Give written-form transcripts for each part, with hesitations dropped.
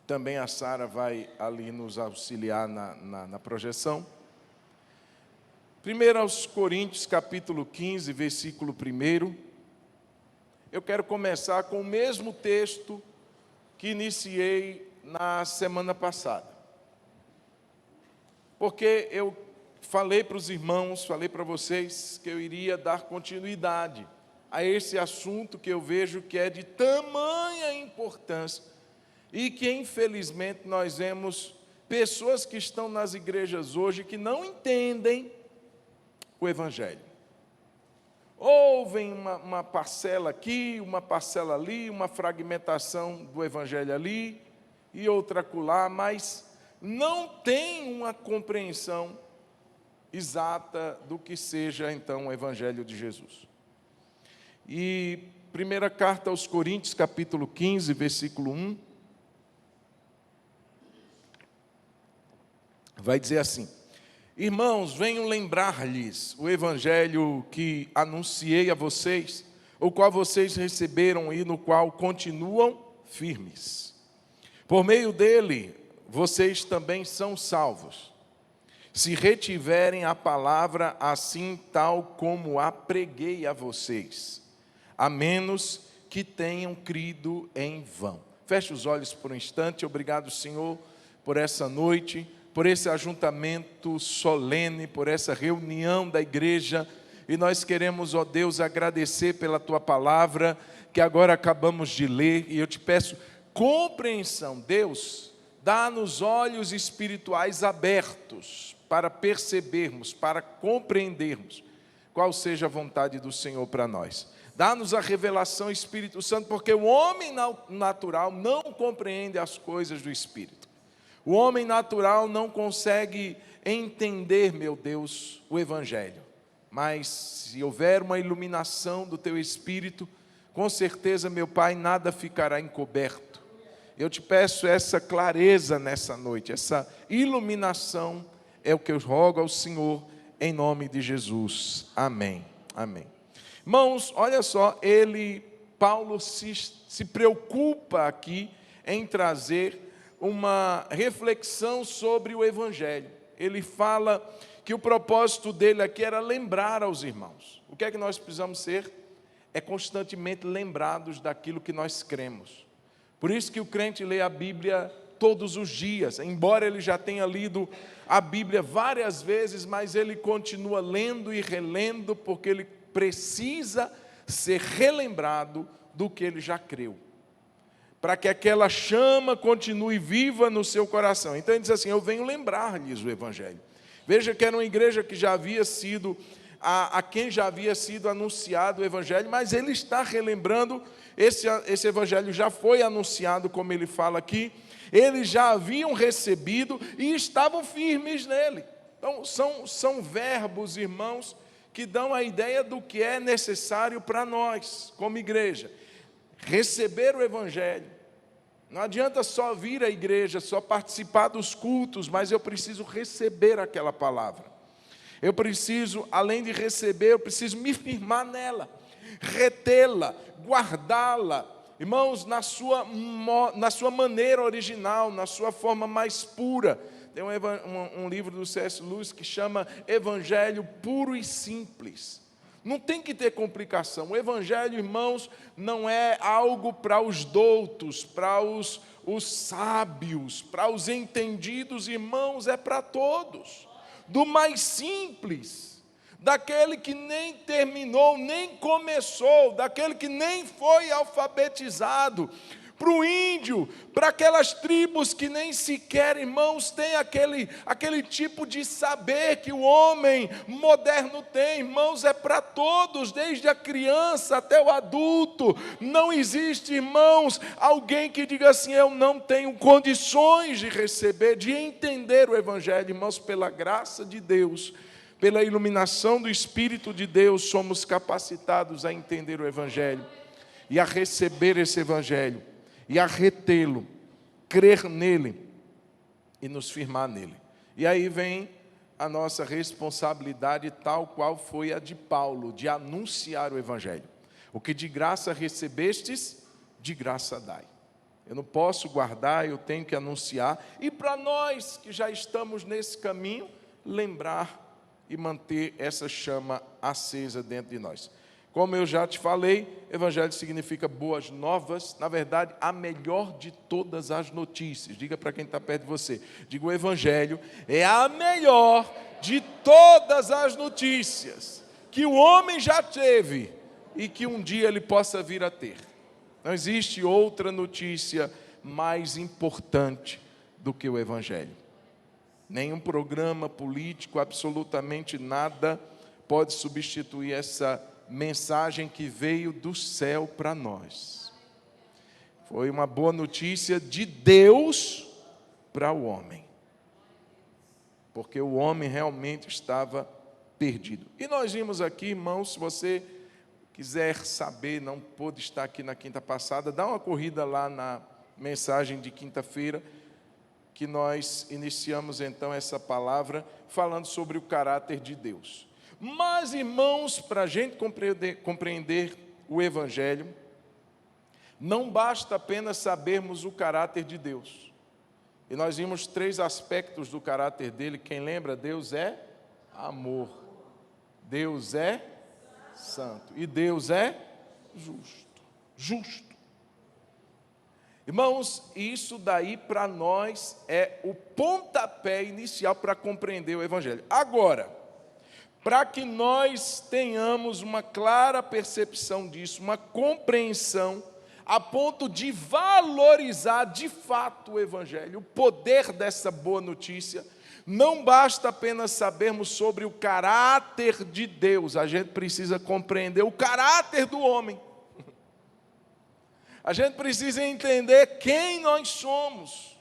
também a Sara vai ali nos auxiliar na projeção. 1 aos Coríntios, capítulo 15, versículo 1. Eu quero começar com o mesmo texto que iniciei na semana passada. Porque eu falei para os irmãos, falei para vocês que eu iria dar continuidade a esse assunto que eu vejo que é de tamanha importância e que, infelizmente, nós vemos pessoas que estão nas igrejas hoje que não entendem o Evangelho. Ouvem uma parcela aqui, uma parcela ali, uma fragmentação do Evangelho ali e outra acolá, mas não tem uma compreensão exata do que seja, então, o Evangelho de Jesus. E primeira carta aos Coríntios, capítulo 15, versículo 1, vai dizer assim: irmãos, venho lembrar-lhes o Evangelho que anunciei a vocês, o qual vocês receberam e no qual continuam firmes. Por meio dele, vocês também são salvos, se retiverem a palavra assim tal como a preguei a vocês, a menos que tenham crido em vão. Feche os olhos por um instante. Obrigado, Senhor, por essa noite, por esse ajuntamento solene, por essa reunião da igreja. E nós queremos, ó Deus, agradecer pela Tua palavra, que agora acabamos de ler. E eu te peço compreensão. Deus, dá-nos olhos espirituais abertos para percebermos, para compreendermos qual seja a vontade do Senhor para nós. Dá-nos a revelação, Espírito Santo, porque o homem natural não compreende as coisas do Espírito. O homem natural não consegue entender, meu Deus, o Evangelho. Mas se houver uma iluminação do Teu Espírito, com certeza, meu Pai, nada ficará encoberto. Eu te peço essa clareza nessa noite, essa iluminação, é o que eu rogo ao Senhor, em nome de Jesus. Amém. Amém. Irmãos, olha só, Paulo se preocupa aqui em trazer uma reflexão sobre o Evangelho. Ele fala que o propósito dele aqui era lembrar aos irmãos. O que é que nós precisamos ser? É constantemente lembrados daquilo que nós cremos. Por isso que o crente lê a Bíblia todos os dias, embora ele já tenha lido a Bíblia várias vezes, mas ele continua lendo e relendo, porque ele precisa ser relembrado do que ele já creu, para que aquela chama continue viva no seu coração. Então ele diz assim: eu venho lembrar-lhes o Evangelho. Veja que era uma igreja que já havia sido, a quem já havia sido anunciado o Evangelho, mas ele está relembrando, esse Evangelho já foi anunciado, como ele fala aqui, eles já haviam recebido e estavam firmes nele. Então são verbos, irmãos, que dão a ideia do que é necessário para nós, como igreja. Receber o Evangelho. Não adianta só vir à igreja, só participar dos cultos, mas eu preciso receber aquela palavra. Eu preciso, além de receber, eu preciso me firmar nela, retê-la, guardá-la. Irmãos, na sua maneira original, na sua forma mais pura. Tem um livro do C.S. Lewis que chama Evangelho Puro e Simples. Não tem que ter complicação. O Evangelho, irmãos, não é algo para os doutos, para os sábios, para os entendidos, irmãos, é para todos. Do mais simples, daquele que nem terminou, nem começou, daquele que nem foi alfabetizado, para o índio, para aquelas tribos que nem sequer, irmãos, tem aquele tipo de saber que o homem moderno tem. Irmãos, é para todos, desde a criança até o adulto. Não existe, irmãos, alguém que diga assim: eu não tenho condições de receber, de entender o Evangelho. Irmãos, pela graça de Deus, pela iluminação do Espírito de Deus, somos capacitados a entender o Evangelho e a receber esse Evangelho e a retê-lo, crer nele e nos firmar nele. E aí vem a nossa responsabilidade, tal qual foi a de Paulo, de anunciar o Evangelho. O que de graça recebestes, de graça dai. Eu não posso guardar, eu tenho que anunciar. E para nós que já estamos nesse caminho, lembrar e manter essa chama acesa dentro de nós. Como eu já te falei, evangelho significa boas novas. Na verdade, a melhor de todas as notícias. Diga para quem está perto de você. Diga, o evangelho é a melhor de todas as notícias que o homem já teve e que um dia ele possa vir a ter. Não existe outra notícia mais importante do que o evangelho. Nenhum programa político, absolutamente nada, pode substituir essa mensagem que veio do céu para nós. Foi uma boa notícia de Deus para o homem. Porque o homem realmente estava perdido. E nós vimos aqui, irmãos, se você quiser saber, não pôde estar aqui na quinta passada, dá uma corrida lá na mensagem de quinta-feira, que nós iniciamos então essa palavra falando sobre o caráter de Deus. Mas, irmãos, para a gente compreender o evangelho, não basta apenas sabermos o caráter de Deus. E nós vimos 3 aspectos do caráter dele. Quem lembra? Deus é amor, Deus é santo e Deus é justo. Irmãos, isso daí para nós é o pontapé inicial para compreender o evangelho. Agora, para que nós tenhamos uma clara percepção disso, uma compreensão, a ponto de valorizar de fato o evangelho, o poder dessa boa notícia, não basta apenas sabermos sobre o caráter de Deus, a gente precisa compreender o caráter do homem. A gente precisa entender quem nós somos,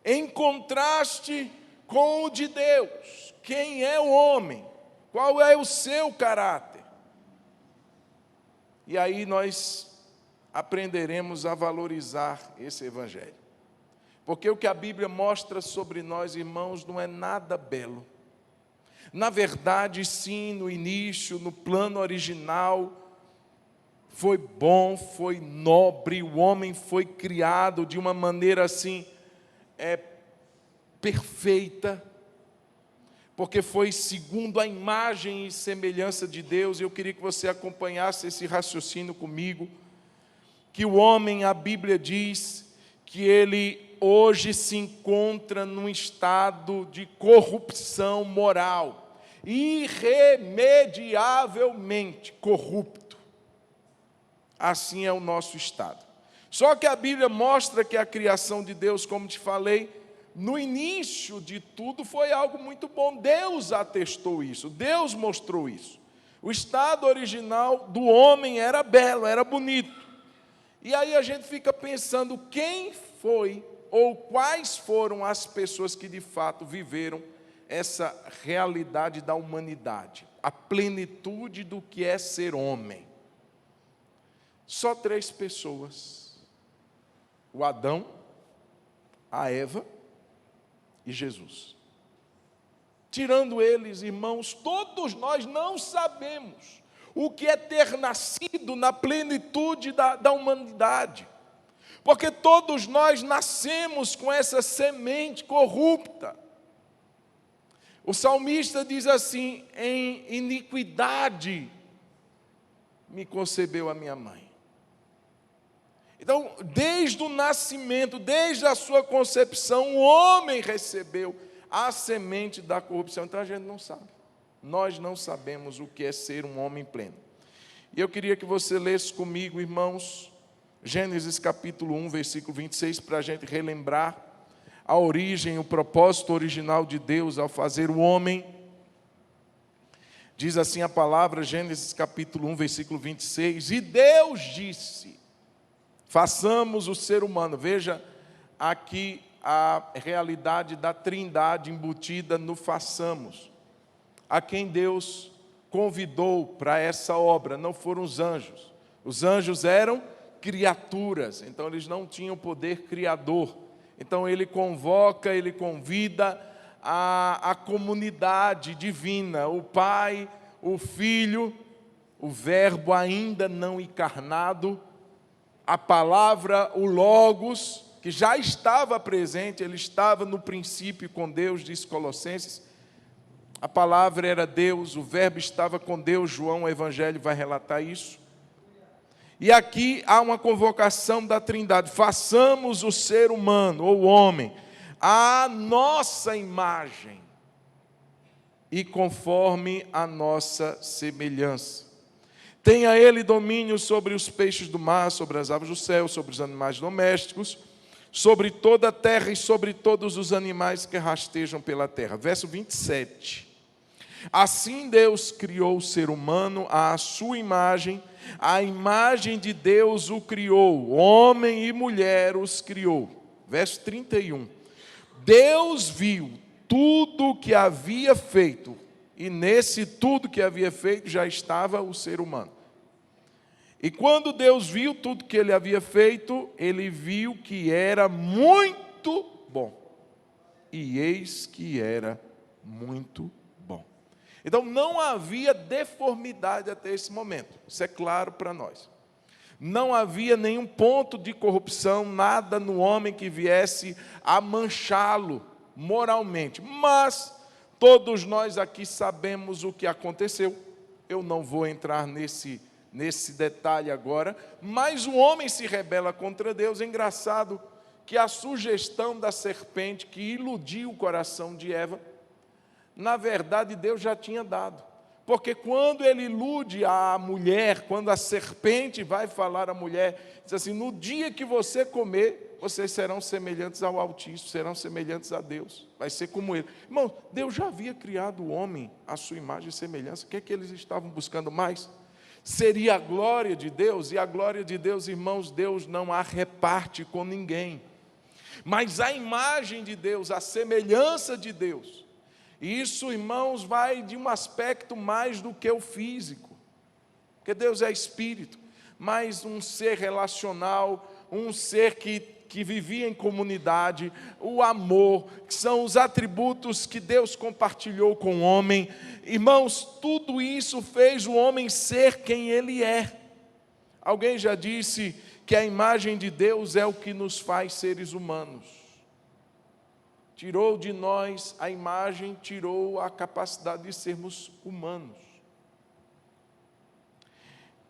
em contraste com o de Deus. Quem é o homem? Qual é o seu caráter? E aí nós aprenderemos a valorizar esse evangelho. Porque o que a Bíblia mostra sobre nós, irmãos, não é nada belo. Na verdade, sim, no início, no plano original, foi bom, foi nobre, o homem foi criado de uma maneira assim, perfeita, porque foi segundo a imagem e semelhança de Deus. E eu queria que você acompanhasse esse raciocínio comigo, que o homem, a Bíblia diz, que ele hoje se encontra num estado de corrupção moral, irremediavelmente corrupto. Assim é o nosso estado. Só que a Bíblia mostra que a criação de Deus, como te falei, no início de tudo foi algo muito bom. Deus atestou isso, Deus mostrou isso. O estado original do homem era belo, era bonito. E aí a gente fica pensando quem foi ou quais foram as pessoas que de fato viveram essa realidade da humanidade, a plenitude do que é ser homem. Só 3 pessoas: o Adão, a Eva e Jesus. Tirando eles, irmãos, todos nós não sabemos o que é ter nascido na plenitude da humanidade, porque todos nós nascemos com essa semente corrupta. O salmista diz assim: em iniquidade me concebeu a minha mãe. Então, desde o nascimento, desde a sua concepção, o homem recebeu a semente da corrupção. Então a gente não sabe. Nós não sabemos o que é ser um homem pleno. E eu queria que você lesse comigo, irmãos, Gênesis capítulo 1, versículo 26, para a gente relembrar a origem, o propósito original de Deus ao fazer o homem. Diz assim a palavra, Gênesis capítulo 1, versículo 26, e Deus disse: façamos o ser humano. Veja aqui a realidade da trindade embutida no façamos. A quem Deus convidou para essa obra não foram os anjos. Os anjos eram criaturas, então eles não tinham poder criador. Então ele convoca, ele convida a comunidade divina, o Pai, o Filho, o Verbo ainda não encarnado, a palavra, o Logos, que já estava presente, ele estava no princípio com Deus, diz Colossenses. A palavra era Deus, o verbo estava com Deus, João, o Evangelho, vai relatar isso. E aqui há uma convocação da Trindade: façamos o ser humano, ou o homem, à nossa imagem e conforme a nossa semelhança. Tenha ele domínio sobre os peixes do mar, sobre as aves do céu, sobre os animais domésticos, sobre toda a terra e sobre todos os animais que rastejam pela terra. Verso 27. Assim Deus criou o ser humano à sua imagem, a imagem de Deus o criou, homem e mulher os criou. Verso 31. Deus viu tudo o que havia feito, e nesse tudo que havia feito já estava o ser humano. E quando Deus viu tudo que ele havia feito, ele viu que era muito bom. E eis que era muito bom. Então não havia deformidade até esse momento. Isso é claro para nós. Não havia nenhum ponto de corrupção, nada no homem que viesse a manchá-lo moralmente. Mas todos nós aqui sabemos o que aconteceu. Eu não vou entrar nesse detalhe agora, mas o homem se rebela contra Deus. É engraçado que a sugestão da serpente que iludiu o coração de Eva, na verdade Deus já tinha dado. Porque quando ele ilude a mulher, quando a serpente vai falar à mulher, diz assim: no dia que você comer, vocês serão semelhantes ao Altíssimo, serão semelhantes a Deus, vai ser como ele. Irmão, Deus já havia criado o homem à sua imagem e semelhança. O que é que eles estavam buscando mais? Seria a glória de Deus, e a glória de Deus, irmãos, Deus não a reparte com ninguém. Mas a imagem de Deus, a semelhança de Deus, isso, irmãos, vai de um aspecto mais do que o físico, porque Deus é espírito, mas um ser relacional, um ser que vivia em comunidade, o amor, que são os atributos que Deus compartilhou com o homem. Irmãos, tudo isso fez o homem ser quem ele é. Alguém já disse que a imagem de Deus é o que nos faz seres humanos. Tirou de nós a imagem, tirou a capacidade de sermos humanos.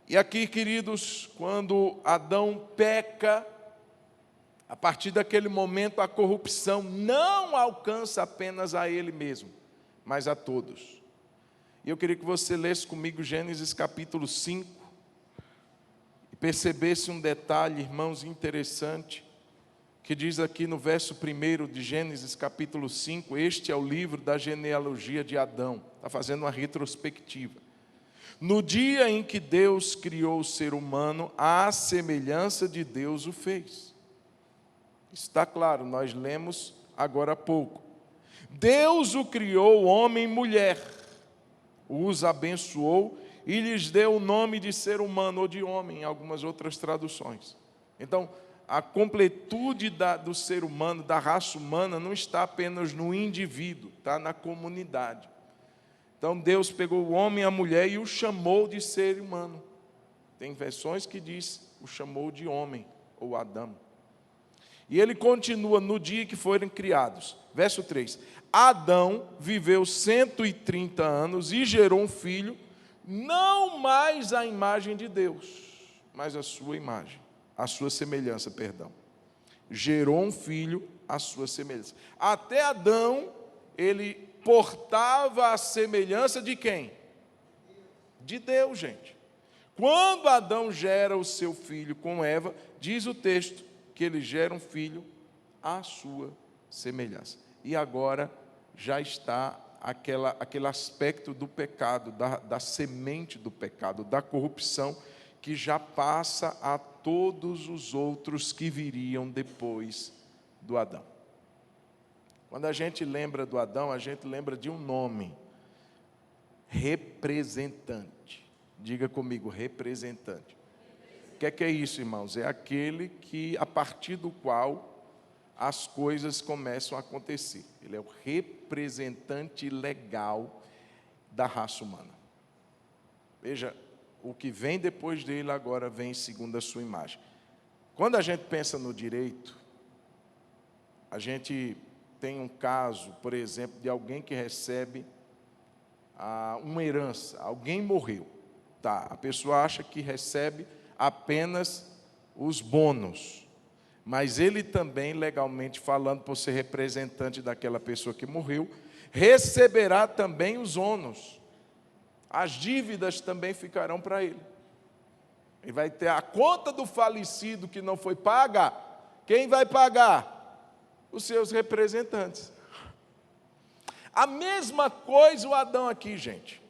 E aqui, queridos, quando Adão peca, a partir daquele momento a corrupção não alcança apenas a ele mesmo, mas a todos. E eu queria que você lesse comigo Gênesis capítulo 5, e percebesse um detalhe, irmãos, interessante, que diz aqui no verso 1 de Gênesis capítulo 5, este é o livro da genealogia de Adão, está fazendo uma retrospectiva. No dia em que Deus criou o ser humano, à semelhança de Deus o fez. Está claro, nós lemos agora há pouco. Deus o criou homem e mulher, os abençoou e lhes deu o nome de ser humano ou de homem, em algumas outras traduções. Então, a completude do ser humano, da raça humana, não está apenas no indivíduo, está na comunidade. Então Deus pegou o homem e a mulher e o chamou de ser humano. Tem versões que diz, o chamou de homem, ou Adão. E ele continua no dia que foram criados. Verso 3. Adão viveu 130 anos e gerou um filho, não mais à imagem de Deus, mas à sua imagem. A sua semelhança, perdão. Gerou um filho à sua semelhança. Até Adão, ele portava a semelhança de quem? De Deus, gente. Quando Adão gera o seu filho com Eva, diz o texto que ele gera um filho à sua semelhança. E agora já está aquele aspecto do pecado, da semente do pecado, da corrupção, que já passa a todos os outros que viriam depois do Adão. Quando a gente lembra do Adão, a gente lembra de um nome: representante. Diga comigo, representante. O que é isso, irmãos? É aquele que, a partir do qual as coisas começam a acontecer. Ele é o representante legal da raça humana. Veja, o que vem depois dele agora vem segundo a sua imagem. Quando a gente pensa no direito, a gente tem um caso, por exemplo, de alguém que recebe uma herança. Alguém morreu. Tá, a pessoa acha que recebe apenas os bônus. Mas ele também, legalmente falando, por ser representante daquela pessoa que morreu, receberá também os ônus. As dívidas também ficarão para ele. Ele vai ter a conta do falecido que não foi paga. Quem vai pagar? Os seus representantes. A mesma coisa o Adão aqui, gente.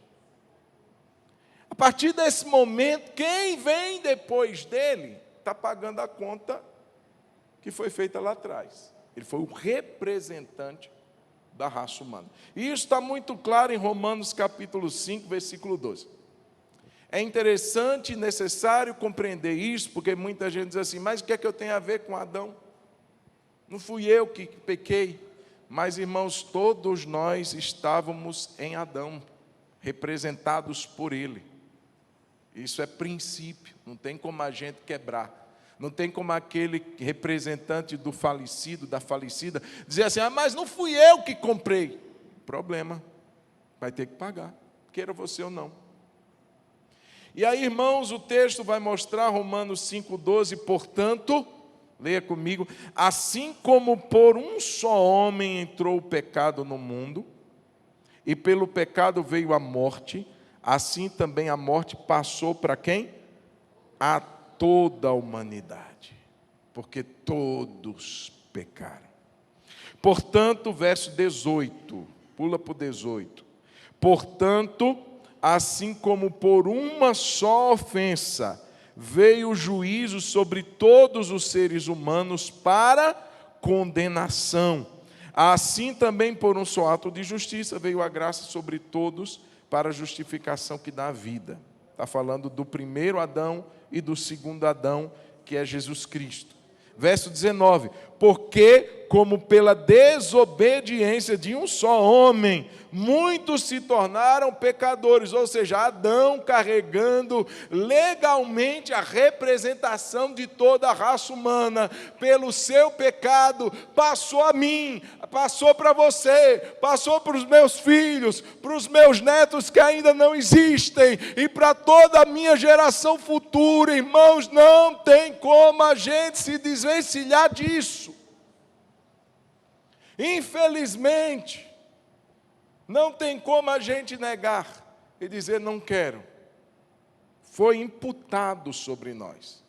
A partir desse momento, quem vem depois dele está pagando a conta que foi feita lá atrás. Ele foi o representante da raça humana. E isso está muito claro em Romanos capítulo 5, versículo 12. É interessante e necessário compreender isso, porque muita gente diz assim, mas o que é que eu tenho a ver com Adão? Não fui eu que pequei. Mas, irmãos, todos nós estávamos em Adão, representados por ele. Isso é princípio, não tem como a gente quebrar. Não tem como aquele representante do falecido, da falecida, dizer assim, mas não fui eu que comprei. Problema, vai ter que pagar, queira você ou não. E aí, irmãos, o texto vai mostrar, Romanos 5,12, portanto, leia comigo, assim como por um só homem entrou o pecado no mundo, e pelo pecado veio a morte, assim também a morte passou para quem? A toda a humanidade, porque todos pecaram. Portanto, verso 18, pula para o 18. Portanto, assim como por uma só ofensa veio o juízo sobre todos os seres humanos para condenação, assim também por um só ato de justiça veio a graça sobre todos para a justificação que dá a vida. Está falando do primeiro Adão e do segundo Adão, que é Jesus Cristo. Verso 19, porque como pela desobediência de um só homem, muitos se tornaram pecadores, ou seja, Adão carregando legalmente a representação de toda a raça humana, pelo seu pecado, passou a mim, passou para você, passou para os meus filhos, para os meus netos que ainda não existem, e para toda a minha geração futura, irmãos, não tem como a gente se desvencilhar disso. Infelizmente, não tem como a gente negar e dizer não quero. Foi imputado sobre nós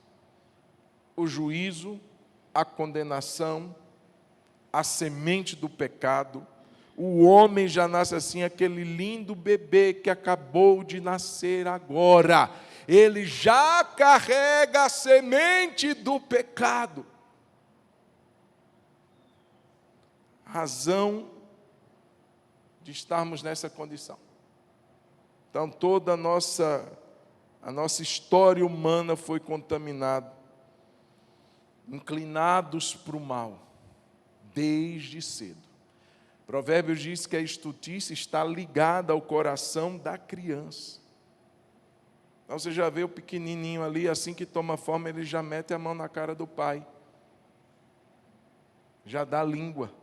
o juízo, a condenação, a semente do pecado. O homem já nasce assim, aquele lindo bebê que acabou de nascer agora. Ele já carrega a semente do pecado. Razão de estarmos nessa condição. Então, toda a nossa história humana foi contaminada, inclinados para o mal, desde cedo. Provérbios diz que a estultícia está ligada ao coração da criança. Então, você já vê o pequenininho ali, assim que toma forma, ele já mete a mão na cara do pai. Já dá língua.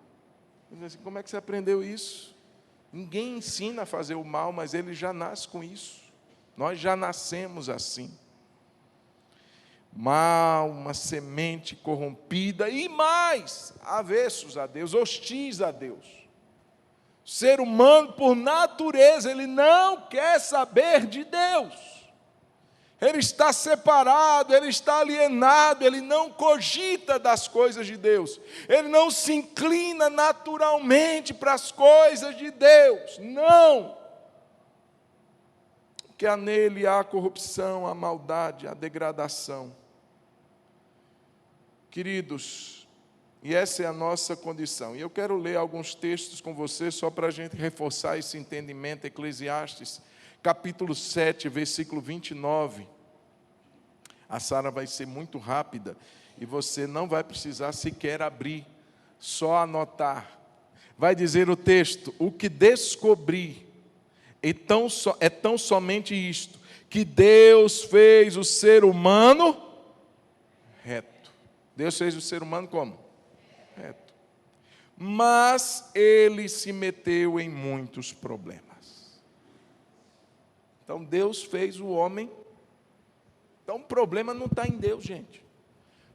Assim, como é que você aprendeu isso? Ninguém ensina a fazer o mal, mas ele já nasce com isso. Nós já nascemos assim. Mal, uma semente corrompida e mais, avessos a Deus, hostis a Deus. O ser humano, por natureza, ele não quer saber de Deus. Ele está separado, ele está alienado, ele não cogita das coisas de Deus. Ele não se inclina naturalmente para as coisas de Deus. Não! Porque há nele a corrupção, a maldade, a degradação. Queridos, e essa é a nossa condição. E eu quero ler alguns textos com você, só para a gente reforçar esse entendimento. Eclesiastes, capítulo 7, versículo 29. A Sara vai ser muito rápida, e você não vai precisar sequer abrir, só anotar. Vai dizer o texto, o que descobri, é tão somente isto, que Deus fez o ser humano reto. Deus fez o ser humano como? Reto. Mas ele se meteu em muitos problemas. Então Deus fez o homem. Então o problema não está em Deus, gente.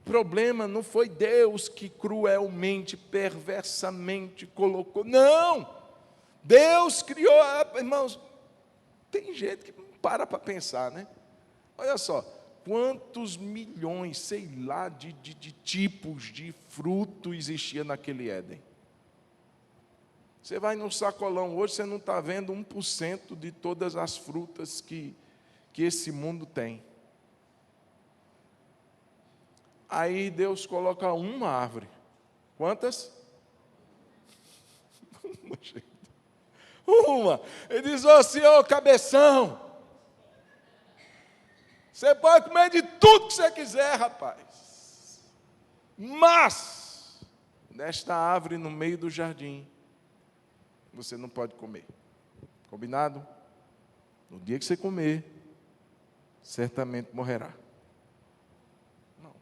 O problema não foi Deus que cruelmente, perversamente colocou. Não! Deus criou, irmãos, tem gente que não para pensar, né? Olha só, quantos milhões, sei lá, de tipos de fruto existia naquele Éden. Você vai num sacolão hoje, você não está vendo 1% de todas as frutas que esse mundo tem. Aí Deus coloca uma árvore. Quantas? Uma. Ele diz: ô senhor cabeção, você pode comer de tudo que você quiser, rapaz, mas nesta árvore no meio do jardim você não pode comer. Combinado? No dia que você comer, certamente morrerá. Não.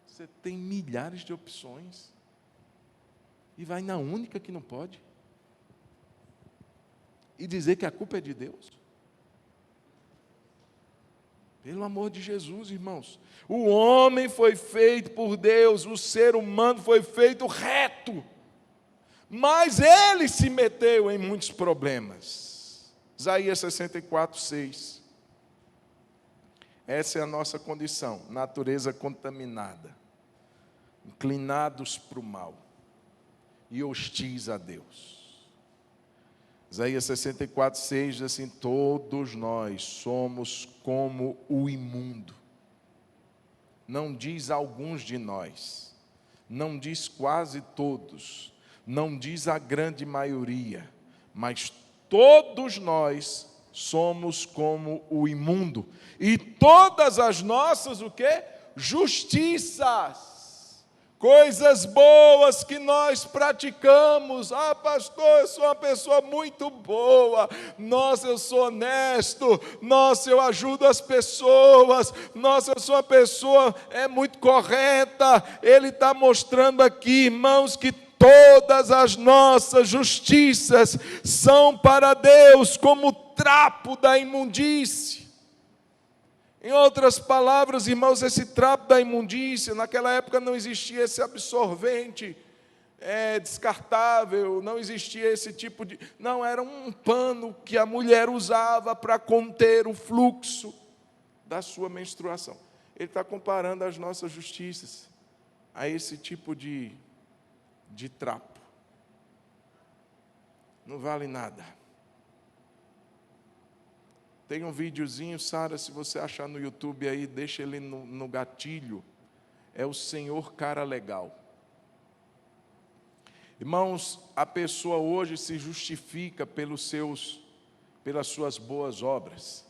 Você tem milhares de opções e vai na única que não pode. E dizer que a culpa é de Deus? Pelo amor de Jesus, irmãos. O homem foi feito por Deus, o ser humano foi feito reto. Mas ele se meteu em muitos problemas. Isaías 64:6. Essa é a nossa condição, natureza contaminada, inclinados para o mal e hostis a Deus. Isaías 64:6 diz assim: todos nós somos como o imundo. Não diz alguns de nós, não diz quase todos, não diz a grande maioria, mas todos nós somos como o imundo. E todas as nossas, o quê? Justiças. Coisas boas que nós praticamos. Ah, pastor, eu sou uma pessoa muito boa. Nossa, eu sou honesto. Nossa, eu ajudo as pessoas. Nossa, eu sou uma pessoa muito correta. Ele está mostrando aqui, irmãos, que todas as nossas justiças são para Deus como trapo da imundície. Em outras palavras, irmãos, esse trapo da imundícia, naquela época não existia esse absorvente descartável, não existia esse tipo de... Não, era um pano que a mulher usava para conter o fluxo da sua menstruação. Ele está comparando as nossas justiças a esse tipo de trapo. Não vale nada. Tem um videozinho, Sara, se você achar no YouTube aí, deixa ele no gatilho. É o Senhor Cara Legal. Irmãos, a pessoa hoje se justifica pelas suas boas obras.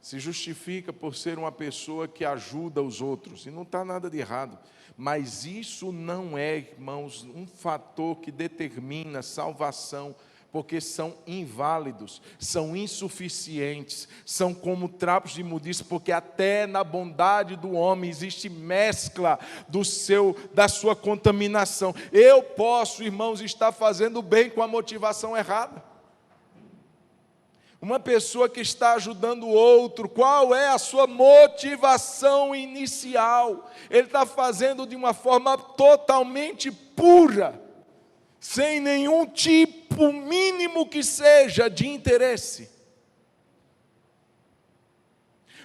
Se justifica por ser uma pessoa que ajuda os outros. E não está nada de errado. Mas isso não é, irmãos, um fator que determina salvação, porque são inválidos, são insuficientes, são como trapos de imundícia, porque até na bondade do homem existe mescla da sua contaminação. Eu posso, irmãos, estar fazendo bem com a motivação errada. Uma pessoa que está ajudando o outro, qual é a sua motivação inicial? Ele está fazendo de uma forma totalmente pura, sem nenhum tipo mínimo que seja de interesse.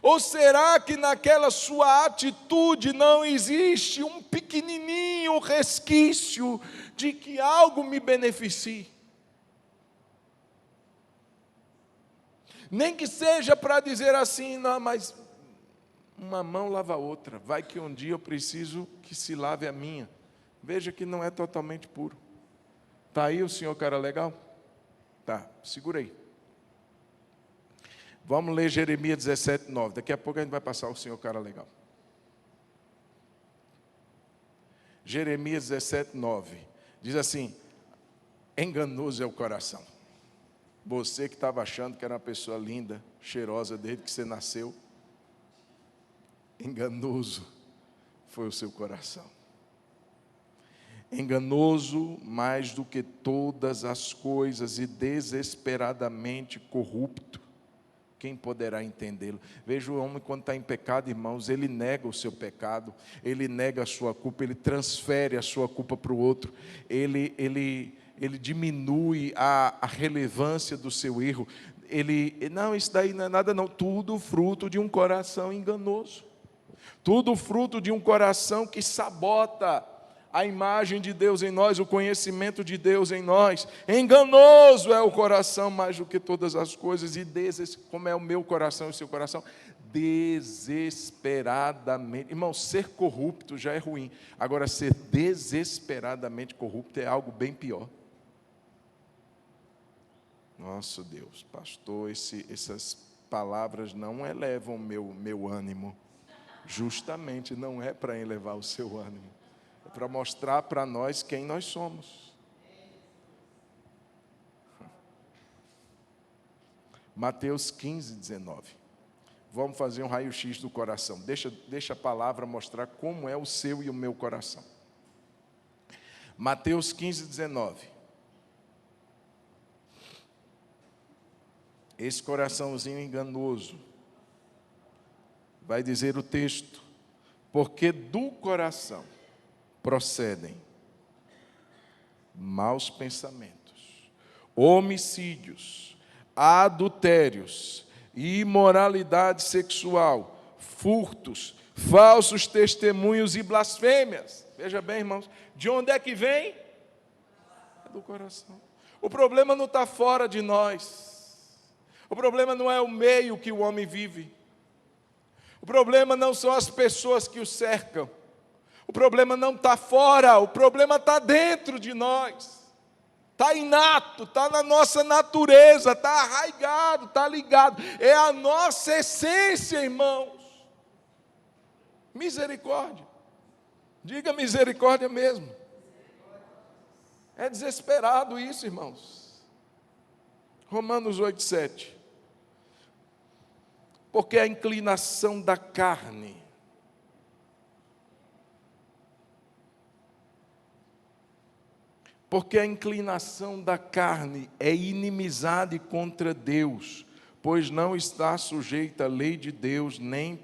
Ou será que naquela sua atitude não existe um pequenininho resquício de que algo me beneficie? Nem que seja para dizer assim, não, mas uma mão lava a outra, vai que um dia eu preciso que se lave a minha. Veja que não é totalmente puro. Está aí o senhor cara legal? Tá, segura aí. Vamos ler Jeremias 17:9. Daqui a pouco a gente vai passar o senhor cara legal. Jeremias 17:9. Diz assim: enganoso é o coração. Você que estava achando que era uma pessoa linda, cheirosa desde que você nasceu. Enganoso. foi o seu coração. Enganoso mais do que todas as coisas e desesperadamente corrupto. Quem poderá entendê-lo? Veja o homem quando está em pecado, irmãos, ele nega o seu pecado, ele nega a sua culpa, ele transfere a sua culpa para o outro, ele diminui a relevância do seu erro. Não, isso daí não é nada não, tudo fruto de um coração enganoso. Tudo fruto de um coração que sabota a imagem de Deus em nós, o conhecimento de Deus em nós. Enganoso é o coração mais do que todas as coisas, e como é o meu coração e o seu coração? Desesperadamente. Irmão, ser corrupto já é ruim, agora ser desesperadamente corrupto é algo bem pior. Nosso Deus, pastor, essas palavras não elevam meu ânimo. Justamente não é para elevar o seu ânimo, é para mostrar para nós quem nós somos. Mateus 15, 19. Vamos fazer um raio-x do coração. Deixa a palavra mostrar como é o seu e o meu coração. Mateus 15, 19. Esse coraçãozinho enganoso, vai dizer o texto, porque do coração procedem maus pensamentos, homicídios, adultérios, imoralidade sexual, furtos, falsos testemunhos e blasfêmias. Veja bem, irmãos, de onde é que vem? É do coração. O problema não está fora de nós. O problema não é o meio que o homem vive. O problema não são as pessoas que o cercam. O problema não está fora, o problema está dentro de nós. Está inato, está na nossa natureza, está arraigado, está ligado. É a nossa essência, irmãos. Misericórdia. Diga misericórdia mesmo. É desesperado isso, irmãos. Romanos 8, 7. Porque a inclinação da carne é inimizade contra Deus, pois não está sujeita à lei de Deus, nem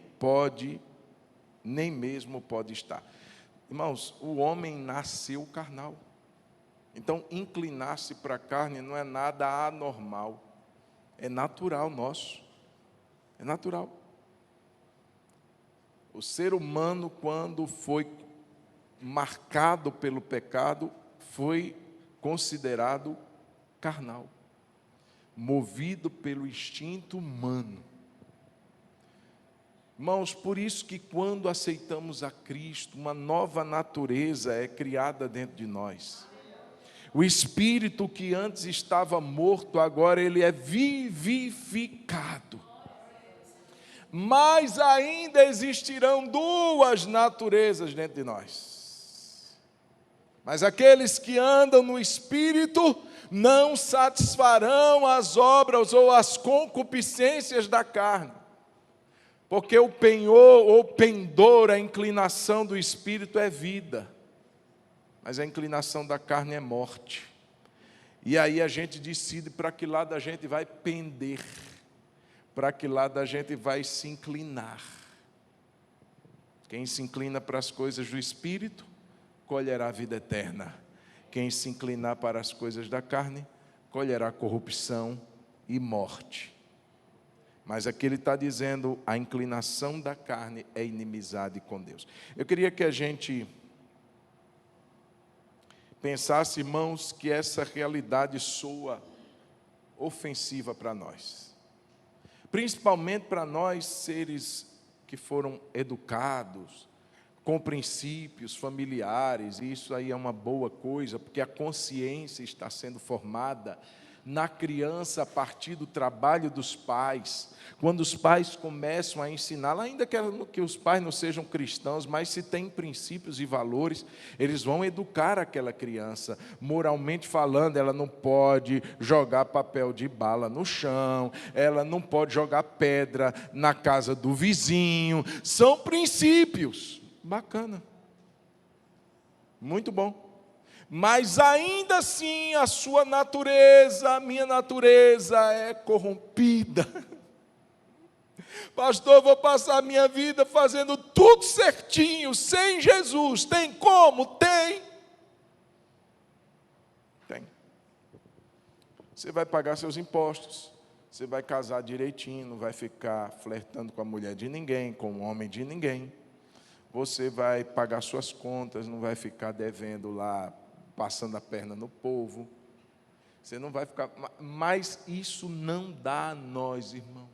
mesmo pode estar. Irmãos, o homem nasceu carnal. Então, inclinar-se para a carne não é nada anormal, é natural nosso. É natural. O ser humano, quando foi marcado pelo pecado, foi considerado carnal, movido pelo instinto humano. Irmãos, por isso que quando aceitamos a Cristo, uma nova natureza é criada dentro de nós. O espírito que antes estava morto, agora ele é vivificado. Mas ainda existirão duas naturezas dentro de nós. Mas aqueles que andam no Espírito não satisfarão as obras ou as concupiscências da carne. Porque o penhor ou pendor, a inclinação do Espírito é vida. Mas a inclinação da carne é morte. E aí a gente decide para que lado a gente vai pender. Para que lado a gente vai se inclinar. Quem se inclina para as coisas do Espírito, colherá a vida eterna. Quem se inclinar para as coisas da carne, colherá corrupção e morte. Mas aqui ele está dizendo, a inclinação da carne é inimizade com Deus. Eu queria que a gente pensasse, irmãos, que essa realidade soa ofensiva para nós. Principalmente para nós, seres que foram educados, com princípios familiares, e isso aí é uma boa coisa, porque a consciência está sendo formada na criança a partir do trabalho dos pais. Quando os pais começam a ensinar, ainda que os pais não sejam cristãos, mas se tem princípios e valores, eles vão educar aquela criança. Moralmente falando, ela não pode jogar papel de bala no chão, ela não pode jogar pedra na casa do vizinho. São princípios Bacana. Muito bom. Mas ainda assim a sua natureza, a minha natureza é corrompida. Pastor, eu vou passar a minha vida fazendo tudo certinho, sem Jesus. Tem como? Tem. Tem. Você vai pagar seus impostos. Você vai casar direitinho, não vai ficar flertando com a mulher de ninguém, com o homem de ninguém. Você vai pagar suas contas, não vai ficar devendo lá, passando a perna no povo. Você não vai ficar... Mas isso não dá a nós, irmãos.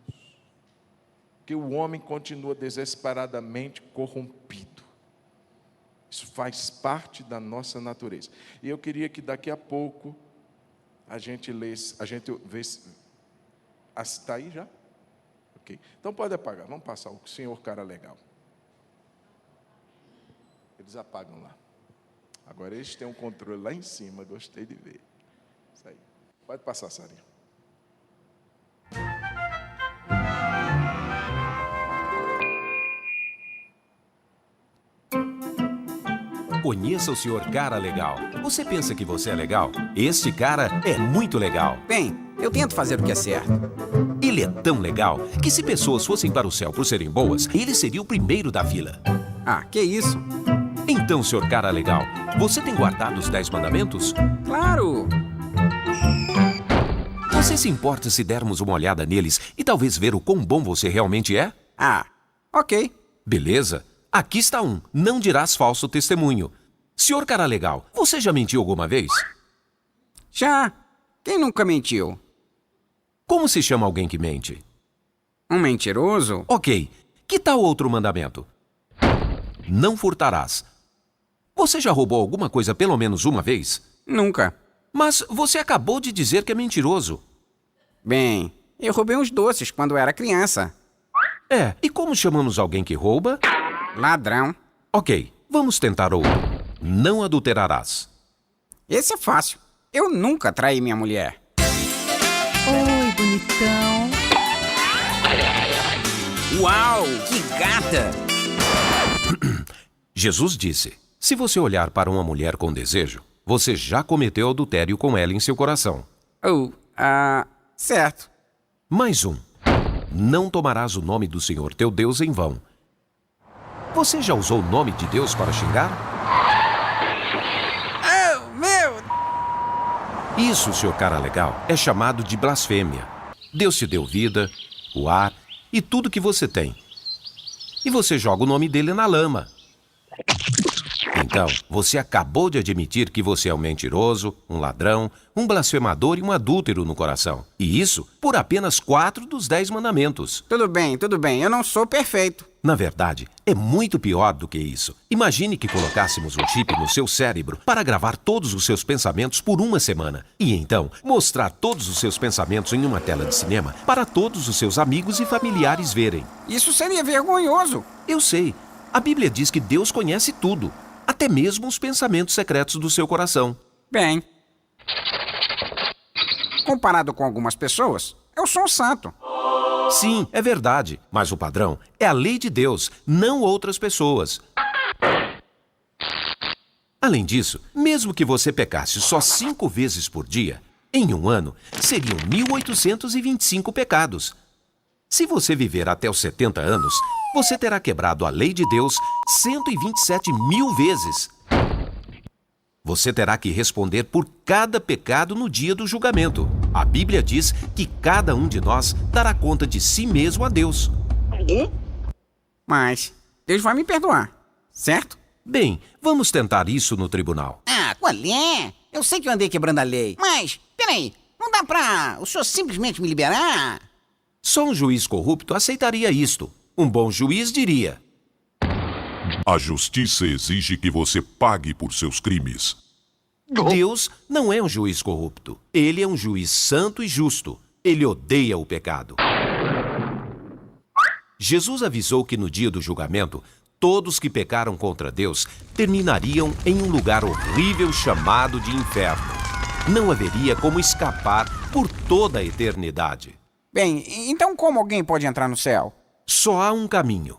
Porque o homem continua desesperadamente corrompido. Isso faz parte da nossa natureza. E eu queria que daqui a pouco a gente lesse, a gente vesse... Está aí já? Ok. Então pode apagar. Vamos passar o senhor cara legal. Eles apagam lá. Agora eles têm um controle lá em cima. Gostei de ver. Isso aí. Pode passar, Sarinha. Conheça o senhor cara legal. Você pensa que você é legal? Este cara é muito legal. Bem, eu tento fazer o que é certo. Ele é tão legal que se pessoas fossem para o céu por serem boas, ele seria o primeiro da fila. Ah, que isso? Então, senhor cara legal, você tem guardado os 10 mandamentos? Claro! Você se importa se dermos uma olhada neles e talvez ver o quão bom você realmente é? Ah, ok. Beleza. Aqui está um. Não dirás falso testemunho. Senhor cara legal, você já mentiu alguma vez? Já. Quem nunca mentiu? Como se chama alguém que mente? Um mentiroso? Ok. Que tal outro mandamento? Não furtarás. Você já roubou alguma coisa pelo menos uma vez? Nunca. Mas você acabou de dizer que é mentiroso. Bem, eu roubei uns doces quando era criança. É, e como chamamos alguém que rouba? Ladrão. Ok, vamos tentar outro. Não adulterarás. Esse é fácil. Eu nunca traí minha mulher. Oi, bonitão. Uau, que gata! Jesus disse, se você olhar para uma mulher com desejo, você já cometeu adultério com ela em seu coração. Certo. Mais um. Não tomarás o nome do Senhor teu Deus em vão. Você já usou o nome de Deus para xingar? Oh, meu! Isso, senhor cara legal, é chamado de blasfêmia. Deus te deu vida, o ar e tudo que você tem. E você joga o nome dele na lama. Então, você acabou de admitir que você é um mentiroso, um ladrão, um blasfemador e um adúltero no coração. E isso por apenas 4 dos 10 mandamentos. Tudo bem, eu não sou perfeito. Na verdade, é muito pior do que isso. Imagine que colocássemos um chip no seu cérebro para gravar todos os seus pensamentos por uma semana. E então, mostrar todos os seus pensamentos em uma tela de cinema para todos os seus amigos e familiares verem. Isso seria vergonhoso. Eu sei. A Bíblia diz que Deus conhece tudo, até mesmo os pensamentos secretos do seu coração. Bem, comparado com algumas pessoas, eu sou um santo. Sim, é verdade, mas o padrão é a lei de Deus, não outras pessoas. Além disso, mesmo que você pecasse só 5 vezes por dia, em um ano, seriam 1.825 pecados. Se você viver até os 70 anos, você terá quebrado a lei de Deus 127.000 vezes. Você terá que responder por cada pecado no dia do julgamento. A Bíblia diz que cada um de nós dará conta de si mesmo a Deus. Mas Deus vai me perdoar, certo? Bem, vamos tentar isso no tribunal. Ah, qual é? Eu sei que eu andei quebrando a lei. Mas, peraí, não dá pra o senhor simplesmente me liberar? Só um juiz corrupto aceitaria isto. Um bom juiz diria: a justiça exige que você pague por seus crimes. Deus não é um juiz corrupto. Ele é um juiz santo e justo. Ele odeia o pecado. Jesus avisou que no dia do julgamento, todos que pecaram contra Deus terminariam em um lugar horrível chamado de inferno. Não haveria como escapar por toda a eternidade. Bem, então como alguém pode entrar no céu? Só há um caminho.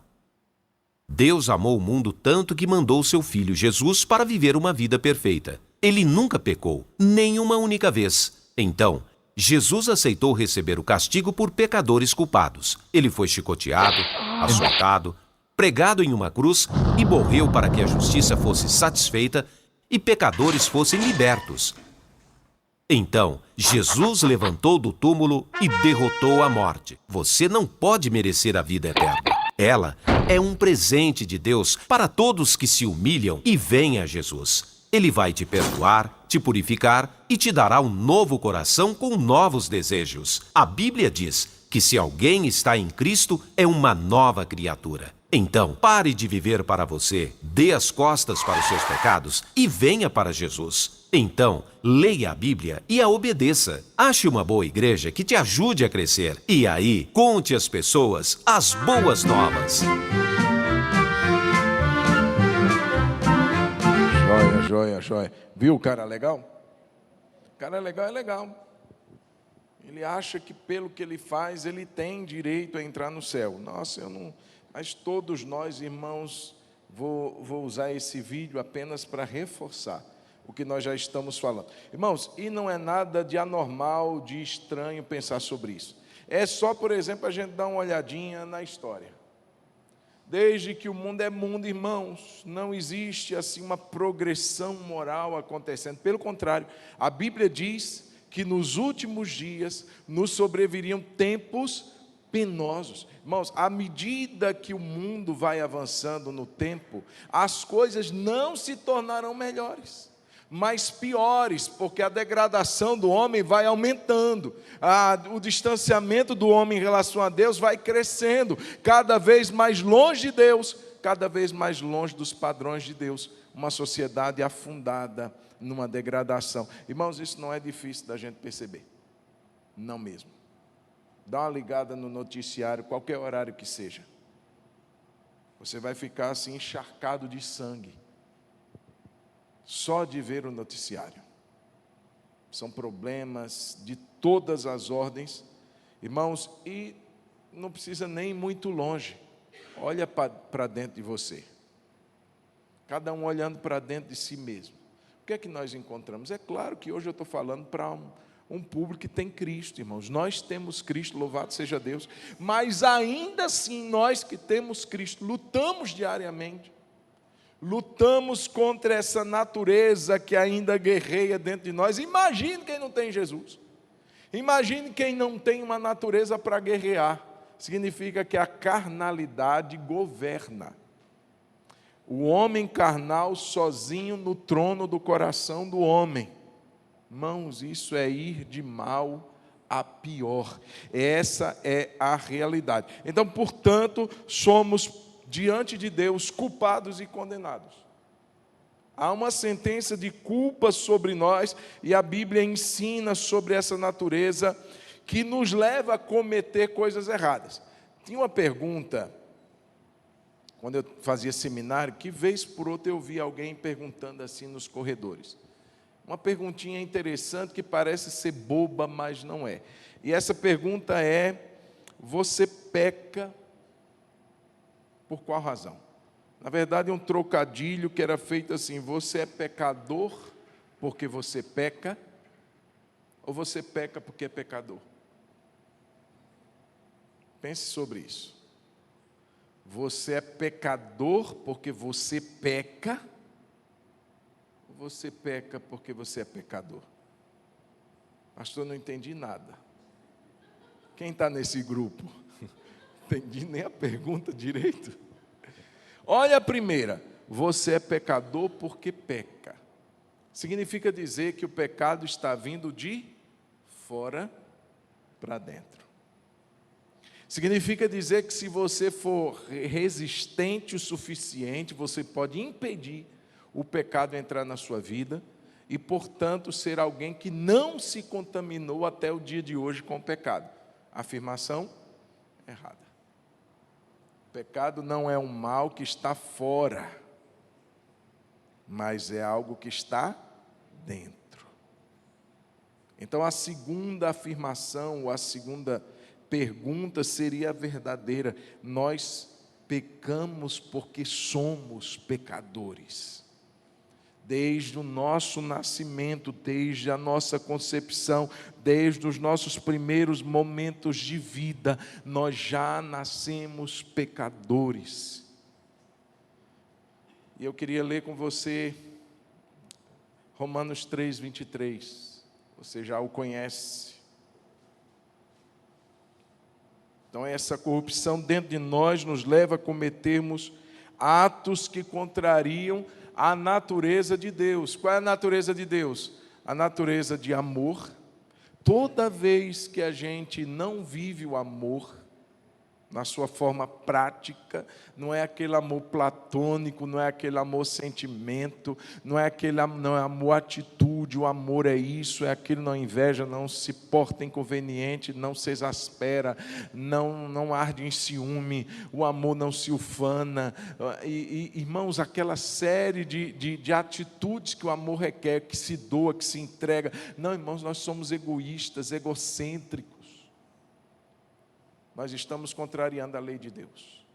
Deus amou o mundo tanto que mandou seu Filho Jesus para viver uma vida perfeita. Ele nunca pecou, nem uma única vez. Então, Jesus aceitou receber o castigo por pecadores culpados. Ele foi chicoteado, açoitado, pregado em uma cruz e morreu para que a justiça fosse satisfeita e pecadores fossem libertos. Então, Jesus levantou do túmulo e derrotou a morte. Você não pode merecer a vida eterna. Ela é um presente de Deus para todos que se humilham e vêm a Jesus. Ele vai te perdoar, te purificar e te dará um novo coração com novos desejos. A Bíblia diz que se alguém está em Cristo, é uma nova criatura. Então, pare de viver para você, dê as costas para os seus pecados e venha para Jesus. Então, leia a Bíblia e a obedeça. Ache uma boa igreja que te ajude a crescer. E aí, conte às pessoas as boas novas. Joia, joia, joia. Viu o cara legal? O cara legal é legal. Ele acha que pelo que ele faz, ele tem direito a entrar no céu. Nossa, eu não... Mas todos nós, irmãos, vou usar esse vídeo apenas para reforçar o que nós já estamos falando. Irmãos, e não é nada de anormal, de estranho pensar sobre isso. É só, por exemplo, a gente dar uma olhadinha na história. Desde que o mundo é mundo, irmãos, não existe assim uma progressão moral acontecendo. Pelo contrário, a Bíblia diz que nos últimos dias nos sobreviriam tempos penosos. Irmãos, à medida que o mundo vai avançando no tempo, as coisas não se tornarão melhores, mas piores, porque a degradação do homem vai aumentando, o distanciamento do homem em relação a Deus vai crescendo, cada vez mais longe de Deus, cada vez mais longe dos padrões de Deus, uma sociedade afundada numa degradação. Irmãos, isso não é difícil da gente perceber, não mesmo. Dá uma ligada no noticiário, qualquer horário que seja. Você vai ficar assim encharcado de sangue, só de ver o noticiário. São problemas de todas as ordens, irmãos, e não precisa nem ir muito longe. Olha para dentro de você. Cada um olhando para dentro de si mesmo. O que é que nós encontramos? É claro que hoje eu estou falando para um público que tem Cristo, irmãos. Nós temos Cristo, louvado seja Deus. Mas ainda assim, nós que temos Cristo, lutamos diariamente. Lutamos contra essa natureza que ainda guerreia dentro de nós. Imagine quem não tem Jesus. Imagine quem não tem uma natureza para guerrear. Significa que a carnalidade governa. O homem carnal sozinho no trono do coração do homem. Irmãos, isso é ir de mal a pior. Essa é a realidade. Então, portanto, somos diante de Deus culpados e condenados. Há uma sentença de culpa sobre nós e a Bíblia ensina sobre essa natureza que nos leva a cometer coisas erradas. Tinha uma pergunta, quando eu fazia seminário, que vez por outra eu vi alguém perguntando assim nos corredores. Uma perguntinha interessante que parece ser boba, mas não é. E essa pergunta é: você peca por qual razão? Na verdade, é um trocadilho que era feito assim: você é pecador porque você peca, ou você peca porque é pecador? Pense sobre isso. Você é pecador porque você peca, ou você peca porque você é pecador? Pastor, não entendi nada. Quem está nesse grupo? Não entendi nem a pergunta direito. Olha a primeira. Você é pecador porque peca. Significa dizer que o pecado está vindo de fora para dentro. Significa dizer que se você for resistente o suficiente, você pode impedir o pecado entrar na sua vida e, portanto, ser alguém que não se contaminou até o dia de hoje com o pecado. Afirmação errada. O pecado não é um mal que está fora, mas é algo que está dentro. Então, a segunda afirmação, ou a segunda pergunta seria a verdadeira: nós pecamos porque somos pecadores. Desde o nosso nascimento, desde a nossa concepção, desde os nossos primeiros momentos de vida, nós já nascemos pecadores. E eu queria ler com você Romanos 3, 23. Você já o conhece. Então, essa corrupção dentro de nós nos leva a cometermos atos que contrariam a natureza de Deus. Qual é a natureza de Deus? A natureza de amor. Toda vez que a gente não vive o amor, na sua forma prática, não é aquele amor platônico, não é aquele amor sentimento, não é amor atitude, o amor é isso, é aquilo, não inveja, não se porta inconveniente, não se exaspera, não arde em ciúme, o amor não se ufana, irmãos, aquela série de atitudes que o amor requer, que se doa, que se entrega. Não, irmãos, nós somos egoístas, egocêntricos. Nós estamos contrariando a lei de Deus,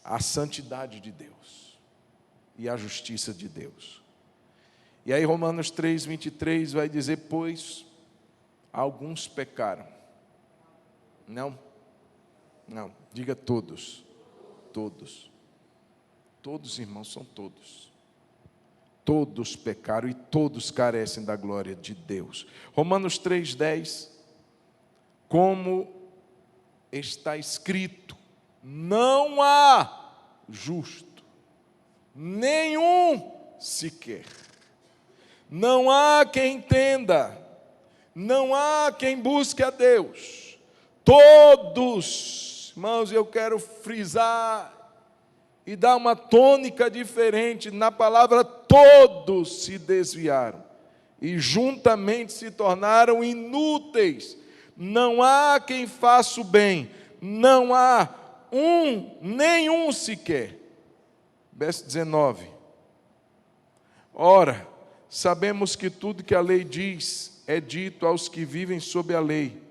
a santidade de Deus e a justiça de Deus. E aí Romanos 3, 23 vai dizer, pois alguns pecaram. Não, diga todos. Todos, irmãos, são todos. Todos pecaram e todos carecem da glória de Deus. Romanos 3, 10. Como está escrito, não há justo, nenhum sequer. Não há quem entenda, não há quem busque a Deus. Todos, irmãos, eu quero frisar e dar uma tônica diferente na palavra todos se desviaram e juntamente se tornaram inúteis. Não há quem faça o bem, não há nenhum sequer. Verso 19. Ora, sabemos que tudo que a lei diz é dito aos que vivem sob a lei,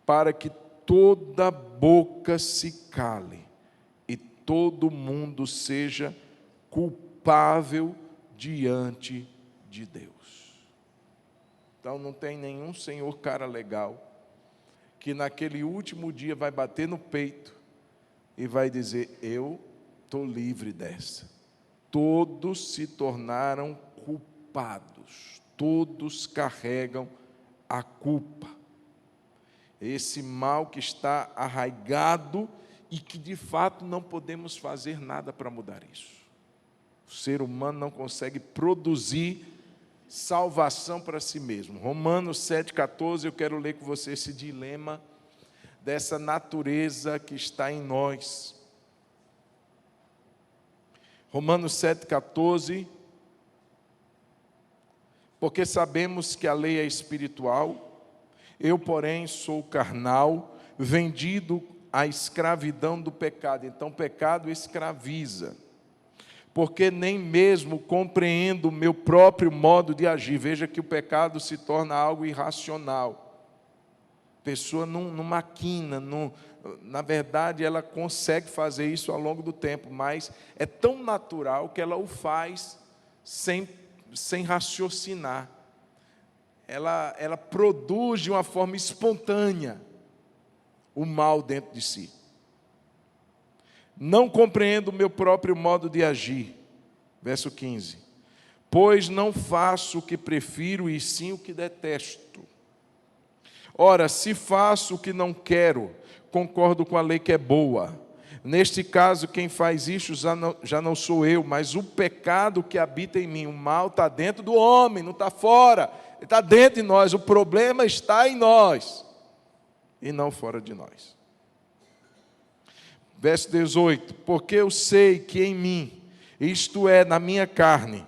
para que toda boca se cale e todo mundo seja culpável diante de Deus. Então não tem nenhum senhor cara legal que naquele último dia vai bater no peito e vai dizer, eu estou livre dessa. Todos se tornaram culpados, todos carregam a culpa. Esse mal que está arraigado e que de fato não podemos fazer nada para mudar isso. O ser humano não consegue produzir salvação para si mesmo. Romanos 7,14, eu quero ler com você esse dilema dessa natureza que está em nós. Romanos 7,14, porque sabemos que a lei é espiritual, eu, porém, sou carnal, vendido à escravidão do pecado. Então, o pecado escraviza. Porque nem mesmo compreendo o meu próprio modo de agir. Veja que o pecado se torna algo irracional. A pessoa não maquina, na verdade ela consegue fazer isso ao longo do tempo, mas é tão natural que ela o faz sem raciocinar. Ela produz de uma forma espontânea o mal dentro de si. Não compreendo o meu próprio modo de agir. Verso 15. Pois não faço o que prefiro, e sim o que detesto. Ora, se faço o que não quero, concordo com a lei que é boa. Neste caso, quem faz isso já não sou eu, mas o pecado que habita em mim. O mal está dentro do homem, não está fora. Ele está dentro de nós. O problema está em nós e não fora de nós. Verso 18, porque eu sei que em mim, isto é, na minha carne,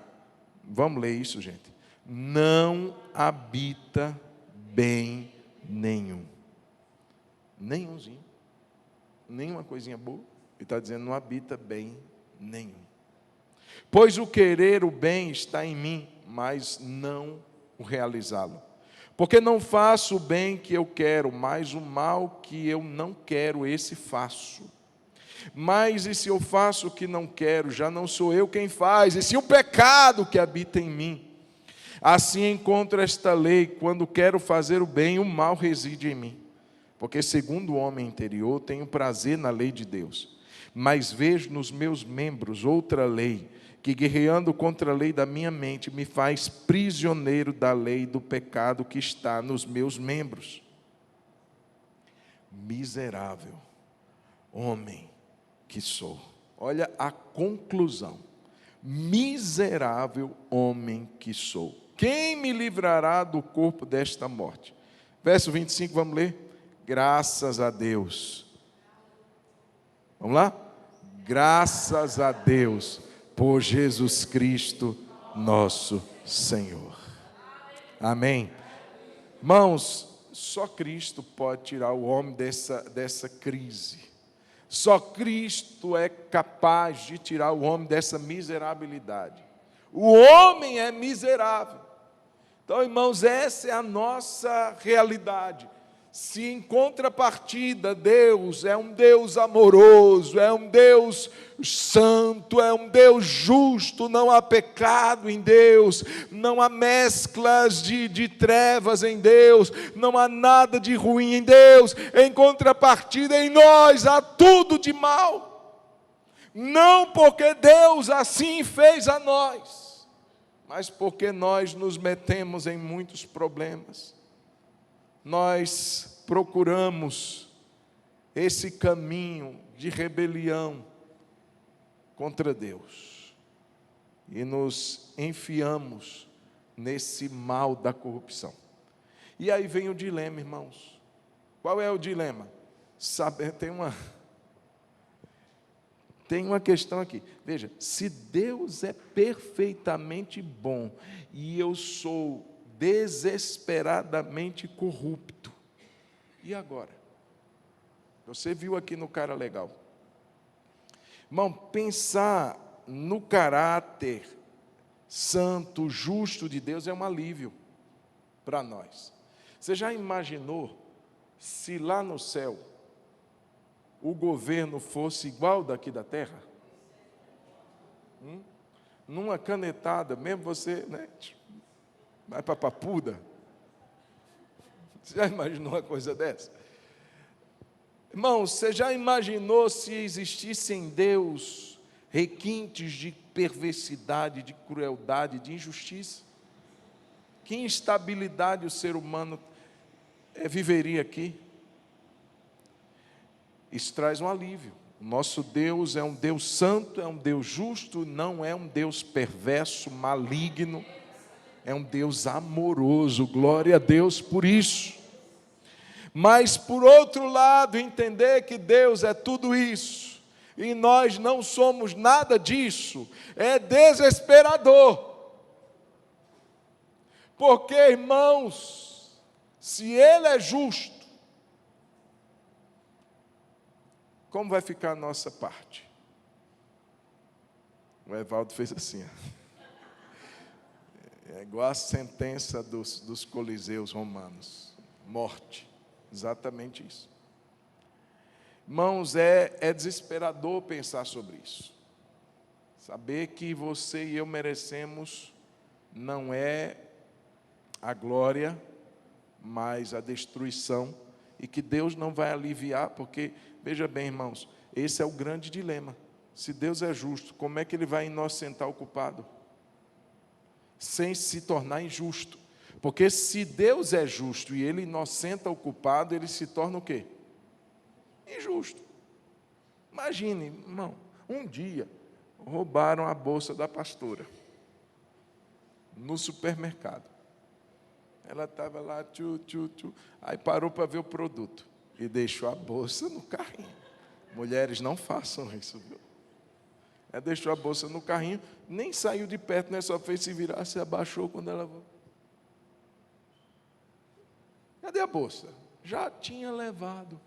vamos ler isso, gente, não habita bem nenhum. Nenhumzinho. Nenhuma coisinha boa. Ele está dizendo, não habita bem nenhum. Pois o querer o bem está em mim, mas não o realizá-lo. Porque não faço o bem que eu quero, mas o mal que eu não quero, esse faço. Mas e se eu faço o que não quero, já não sou eu quem faz, e se o pecado que habita em mim? Assim encontro esta lei: quando quero fazer o bem, o mal reside em mim. Porque segundo o homem interior, tenho prazer na lei de Deus. Mas vejo nos meus membros outra lei, que guerreando contra a lei da minha mente, me faz prisioneiro da lei do pecado que está nos meus membros. Miserável homem que sou. Olha a conclusão. Miserável homem que sou. Quem me livrará do corpo desta morte? Verso 25, vamos ler? Graças a Deus. Vamos lá? Graças a Deus por Jesus Cristo, nosso Senhor. Amém. Irmãos, só Cristo pode tirar o homem dessa crise. Só Cristo é capaz de tirar o homem dessa miserabilidade. O homem é miserável. Então, irmãos, essa é a nossa realidade. Se em contrapartida, Deus é um Deus amoroso, é um Deus santo, é um Deus justo, não há pecado em Deus, não há mesclas de trevas em Deus, não há nada de ruim em Deus. Em contrapartida, em nós há tudo de mal. Não porque Deus assim fez a nós, mas porque nós nos metemos em muitos problemas. Nós procuramos esse caminho de rebelião contra Deus e nos enfiamos nesse mal da corrupção. E aí vem o dilema, irmãos. Qual é o dilema? Saber, tem uma questão aqui. Veja, se Deus é perfeitamente bom e eu sou desesperadamente corrupto, e agora? Você viu aqui no cara legal. Irmão, pensar no caráter santo, justo de Deus é um alívio para nós. Você já imaginou se lá no céu o governo fosse igual daqui da terra? Numa canetada, mesmo você, né, vai para Papuda. Você já imaginou uma coisa dessa? Irmão, você já imaginou se existisse em Deus requintes de perversidade, de crueldade, de injustiça? Que instabilidade o ser humano viveria aqui? Isso traz um alívio. O nosso Deus é um Deus santo, é um Deus justo, não é um Deus perverso, maligno, é um Deus amoroso. Glória a Deus por isso. Mas, por outro lado, entender que Deus é tudo isso e nós não somos nada disso é desesperador. Porque, irmãos, se Ele é justo, como vai ficar a nossa parte? O Evaldo fez assim, é igual a sentença dos coliseus romanos, morte, exatamente isso. Irmãos, é desesperador pensar sobre isso, saber que você e eu merecemos, não é a glória, mas a destruição, e que Deus não vai aliviar, porque, veja bem, irmãos, esse é o grande dilema. Se Deus é justo, como é que Ele vai inocentar o culpado? Sem se tornar injusto. Porque se Deus é justo e Ele inocenta o culpado, Ele se torna o quê? Injusto. Imagine, irmão, um dia roubaram a bolsa da pastora no supermercado. Ela estava lá, aí parou para ver o produto e deixou a bolsa no carrinho. Mulheres, não façam isso, viu? Ela deixou a bolsa no carrinho, nem saiu de perto, né? Só fez se virar, se abaixou quando ela... Cadê a bolsa? Já tinha levado.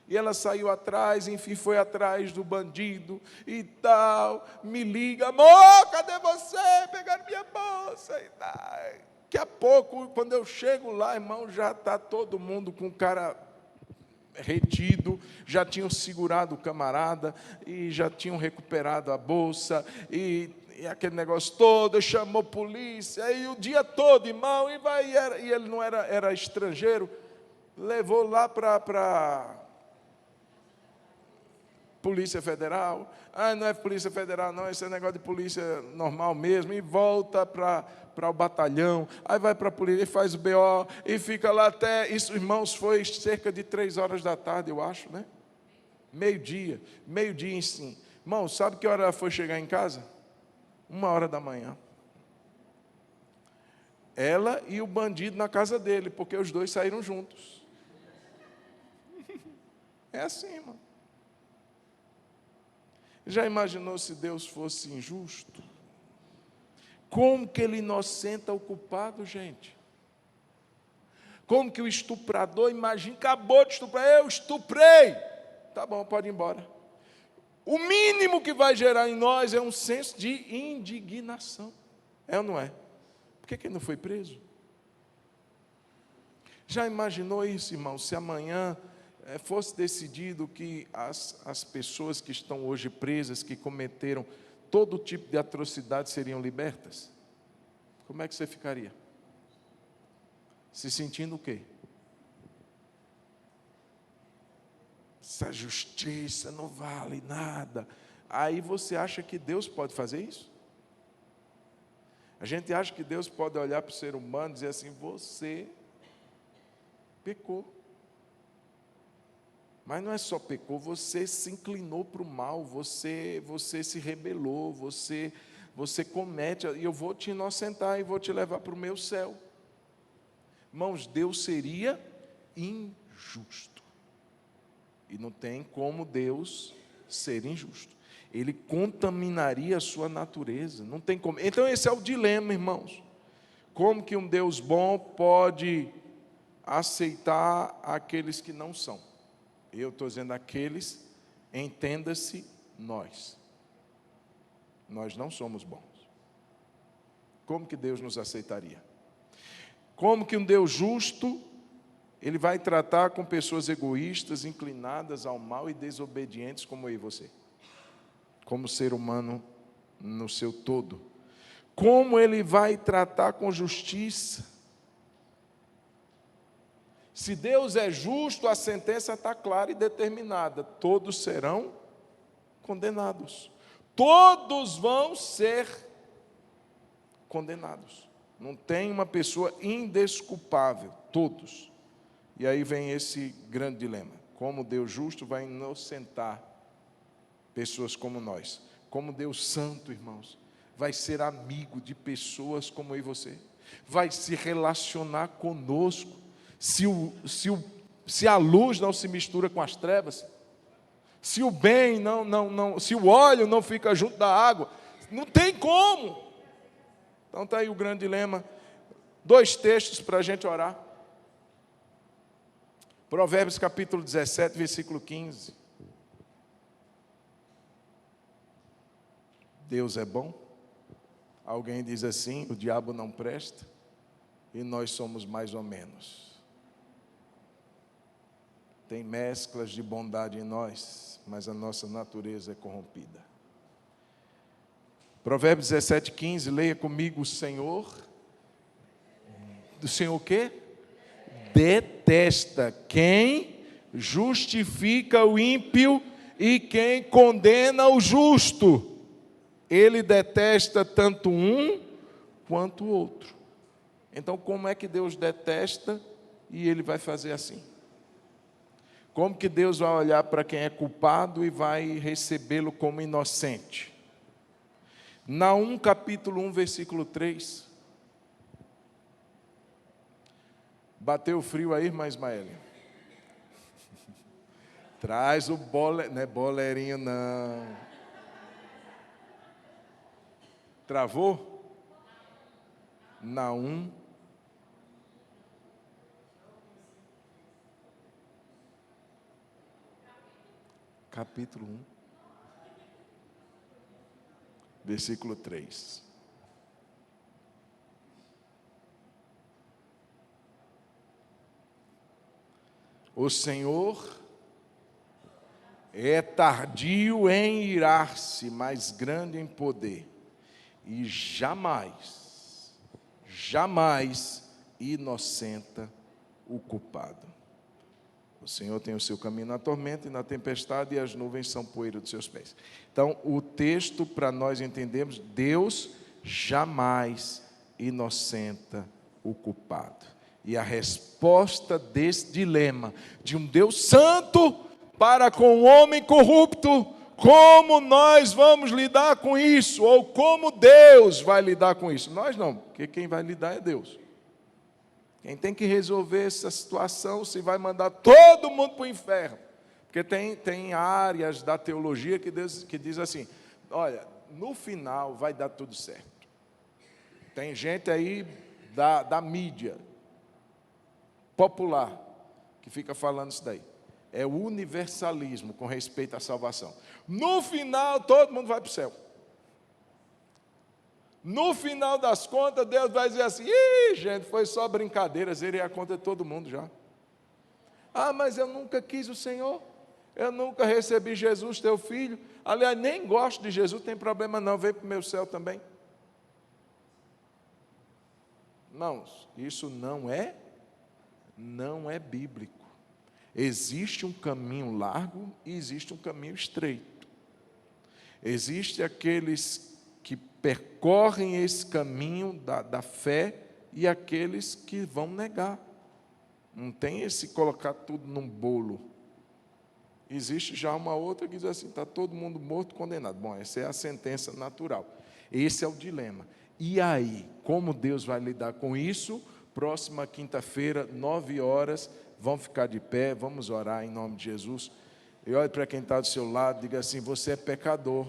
E ela saiu atrás, enfim, foi atrás do bandido e tal. Me liga, amor, cadê você? Pegaram minha bolsa e tal. Daqui a pouco, quando eu chego lá, irmão, já está todo mundo com cara retido, já tinham segurado o camarada e já tinham recuperado a bolsa e aquele negócio todo, chamou polícia, e o dia todo, irmão, e ele não era estrangeiro, levou lá para Polícia Federal. Não é Polícia Federal não, esse é negócio de polícia normal mesmo, e volta para o batalhão, aí vai para a polícia, e faz o BO, e fica lá até, isso, irmãos, foi cerca de 3 horas da tarde, eu acho, né? Meio-dia em sim. Irmão, sabe que hora ela foi chegar em casa? 1h da manhã. Ela e o bandido na casa dele, porque os dois saíram juntos. É assim, irmão. Já imaginou se Deus fosse injusto? Como que ele inocenta o culpado, gente? Como que o estuprador, imagina, acabou de estuprar, eu estuprei. Tá bom, pode ir embora. O mínimo que vai gerar em nós é um senso de indignação. É ou não é? Por que ele não foi preso? Já imaginou isso, irmão? Se amanhã fosse decidido que as pessoas que estão hoje presas, que cometeram todo tipo de atrocidade, seriam libertas? Como é que você ficaria? Se sentindo o quê? Essa justiça não vale nada. Aí você acha que Deus pode fazer isso? A gente acha que Deus pode olhar para o ser humano e dizer assim, você pecou. Mas não é só pecou, você se inclinou para o mal, você se rebelou, você comete, e eu vou te inocentar e vou te levar para o meu céu. Irmãos, Deus seria injusto. E não tem como Deus ser injusto. Ele contaminaria a sua natureza. Não tem como. Então esse é o dilema, irmãos. Como que um Deus bom pode aceitar aqueles que não são? Eu estou dizendo aqueles, entenda-se nós. Nós não somos bons. Como que Deus nos aceitaria? Como que um Deus justo, ele vai tratar com pessoas egoístas, inclinadas ao mal e desobedientes como eu e você? Como ser humano no seu todo. Como ele vai tratar com justiça? Se Deus é justo, a sentença está clara e determinada. Todos serão condenados. Todos vão ser condenados. Não tem uma pessoa indesculpável. Todos. E aí vem esse grande dilema. Como Deus justo vai inocentar pessoas como nós? Como Deus santo, irmãos, vai ser amigo de pessoas como eu e você? Vai se relacionar conosco? Se a luz não se mistura com as trevas, se o bem se o óleo não fica junto da água, não tem como. Então está aí o grande dilema. 2 textos para a gente orar. Provérbios capítulo 17, versículo 15. Deus é bom. Alguém diz assim, o diabo não presta, e nós somos mais ou menos. Tem mesclas de bondade em nós, mas a nossa natureza é corrompida. Provérbios 17, 15, leia comigo: o Senhor o quê? Detesta quem justifica o ímpio e quem condena o justo. Ele detesta tanto um quanto o outro. Então, como é que Deus detesta e ele vai fazer assim? Como que Deus vai olhar para quem é culpado e vai recebê-lo como inocente? Naum capítulo 1, versículo 3. Bateu frio aí, irmã Ismael? Traz o boleirinho, não é bolerinho não. Travou? Naum. Capítulo 1. Versículo 3. O Senhor é tardio em irar-se, mas grande em poder, e jamais inocenta o culpado. O Senhor tem o seu caminho na tormenta e na tempestade, e as nuvens são poeira dos seus pés. Então, o texto, para nós entendermos, Deus jamais inocenta o culpado. E a resposta desse dilema, de um Deus santo para com um homem corrupto, como nós vamos lidar com isso? Ou como Deus vai lidar com isso? Nós não, porque quem vai lidar é Deus. Quem tem que resolver essa situação, se vai mandar todo mundo para o inferno. Porque tem áreas da teologia que diz assim, olha, no final vai dar tudo certo. Tem gente aí da mídia popular que fica falando isso daí. É o universalismo com respeito à salvação. No final, todo mundo vai para o céu. No final das contas, Deus vai dizer assim, ih, gente, foi só brincadeira, zerei a conta de todo mundo já. Ah, mas eu nunca quis o Senhor, eu nunca recebi Jesus, teu filho. Aliás, nem gosto de Jesus, tem problema não, vem para o meu céu também. Irmãos, isso não é bíblico. Existe um caminho largo e existe um caminho estreito. Existem aqueles que percorrem esse caminho da fé e aqueles que vão negar. Não tem esse colocar tudo num bolo. Existe já uma outra que diz assim, está todo mundo morto, condenado. Bom, essa é a sentença natural. Esse é o dilema. E aí, como Deus vai lidar com isso? Próxima quinta-feira, 9h, vão ficar de pé, vamos orar em nome de Jesus. E olhe para quem está do seu lado, diga assim, você é pecador.